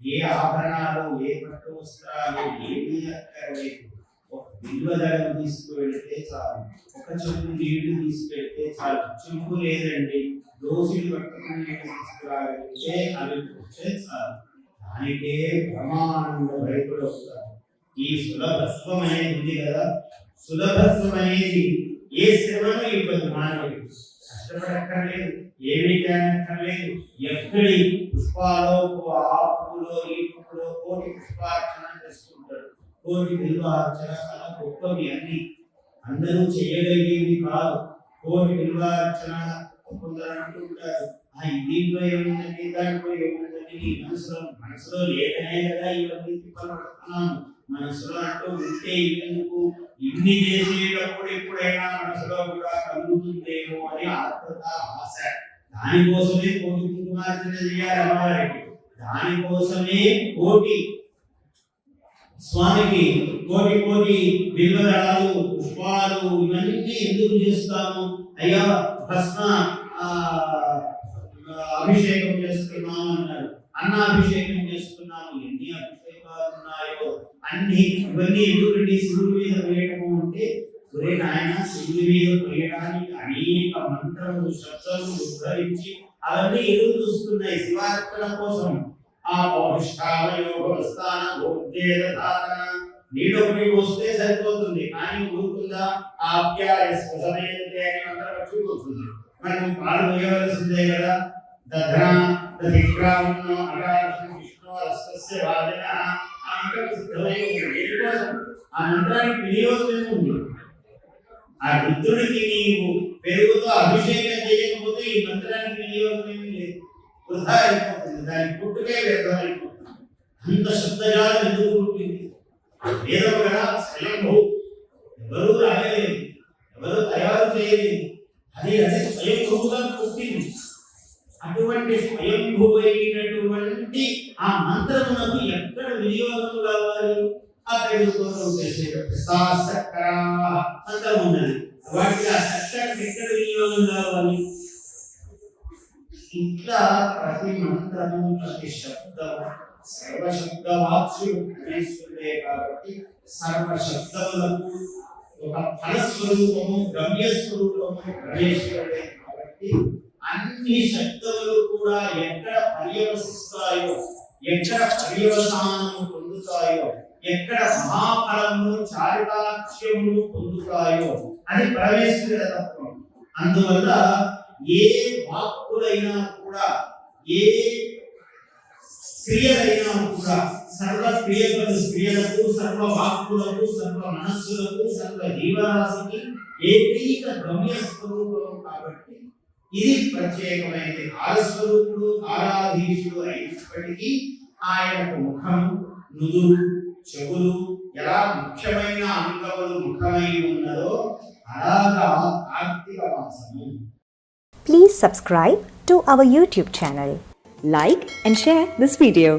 ఏ ఆభరణాలు, ఏ పట్టు వస్త్రాలు ఏమీ అక్కర్లేదు. ఒక బిల్వదళం తీసుకువెళితే చాలు, ఒక చెంబు నీళ్లు తీసుకెళ్తే చాలు. చెంబు లేదండి, దోసిలు పట్టుకుని నీళ్లు తీసుకురాగలిగితే అవి వస్తే చాలు. దానికే బ్రహ్మానంద భరితుడు అవుతారు. ఈ సులభత్వం అనేది ఉంది కదా, సులభత్వం అనేది ఏ శ్రమను ఇవ్వదు మానవుడికి. కష్టపడక్కర్లేదు, ఏమీ చేయక్కర్లేదు. ఎక్కడి పుష్పాలో, ఆ పువ్వులో, ఈ పువ్వులో కోటి పుష్పార్చన చేసుకుంటాడు. కోటి బిల్వార్చన చాలా గొప్పవి అన్ని, అందరూ చేయగలిగేవి కాదు. కోటి బిల్వార్చన కొందరు అంటుంటారు, దీంట్లో ఏముందండి, దాంట్లో ఏముందండి, నీ మనసులో లేకనే కదా ఇవన్నీ తిప్పలు పడుతున్నాము. మనసులో అంటూ ఉంటే ఎందుకు, ఇన్ని చేసేటప్పుడు ఎప్పుడైనా మనసులో కూడా కలుగుతుందేమో అని ఆత్మత, ఆశ. దానికోసమే కోటి కుంకుమార్చన చేయాలి అమ్మవారికి. దానికోసమే కోటి స్వామికి కోటి కోటి బిల్వదళాలు, పుష్పాలు ఇవన్నీ ఎందుకు చేస్తాము? అయ్యా భస్మ అభిషేకం చేస్తున్నాము అన్నారు, అన్నాభిషేకం చేస్తున్నాము. ఎన్ని అభిషేకాలు ఉన్నాయో అన్ని ఇవన్నీ ఎందుకండి శివుడి మీద వేయటము అంటే, ఒరే నాయన శివుడి మీద వేయడానికి అనేక మంత్రములు, శబ్దాలు ఉద్ధరించి అవన్నీ ఎదురు చూస్తున్నాయి శివార్చన కోసం. ఆ పౌష్టావయోగస్థాన భోగ్యేదాన నీడొకటి వస్తే సరిపోతుంది, కానీ ఊరుకుందా? ఆప్యాయ స్వసమయంతే అని మంత్రం వచ్చిపోతుంది. మనం పాలు వేయవలసిందే కదా. దధ్నా దధిక్రామణో అగారస్య విష్ణు అస్య వాదన ఆ మంత్రం సిద్ధమై ఉంది. కోసం ఆ మంత్రానికి వినియోగం ఉంది. ఆ రుద్రుడికి నీవు పెరుగుతో అభిషేకం చేయకపోతే ఈ మంత్రానికి వినియోగం ఏమీ లేదు, వృధా అయిపోతుంది. దాని పుట్టుకే వ్యర్థమైపోతుంది. అంత శబ్దజాలం ఎందుకు పుట్టింది? వేదం కదా, స్వయంభూ, ఎవరూ రాయలేదు, ఎవరు తయారు చేయలేదు, అది స్వయంభూగా పుట్టింది. అటువంటి స్వయంభూవైనటువంటి ఆ మంత్రమునకు ఎక్కడ వినియోగం కావాలి? ఆ పెరుగుతో మంత్రం ఉన్నది, వాటికి ఆ చక్కటి ఎక్కడ వినియోగం కావాలి? ఇట్లా ప్రతి మంత్రము, ప్రతి శబ్దము సర్వశబ్దవాచ్యుడు గణేశుడే కాబట్టి సర్వశబ్దములకు ఒక ఫలస్వరూపము, గమ్యస్వరూపము గణేశుడే కాబట్టి అన్ని శబ్దములు కూడా ఎక్కడ పర్యవసిస్తాయో, ఎక్కడ పర్యవసానము పొందుతాయో, ఎక్కడ మహాఫలము చారితాక్ష్యములు పొందుతాయో అది పరమేశ్వరుడి తత్వం. అందువల్ల ఏ వాక్కులైనా కూడా, ఏ క్రియలైనా కూడా, సర్వ క్రియలకు, సర్వ వాక్కులకు, సర్వ మనస్సులకు, సర్వ జీవరాశికి ఏకైక గమ్య స్వరూపం కాబట్టి ఇది ప్రత్యేకమైనది. కాలస్వరూపుడు, కాలాధీశుడు అయినప్పటికీ ఆయనకు ముఖము, నుదురు, చెవులు ఎలా ముఖ్యమైన అంగములు ముఖమై ఉన్నదో అలాగా కార్తీక మాసము. Please subscribe to our YouTube channel. Like and share this video.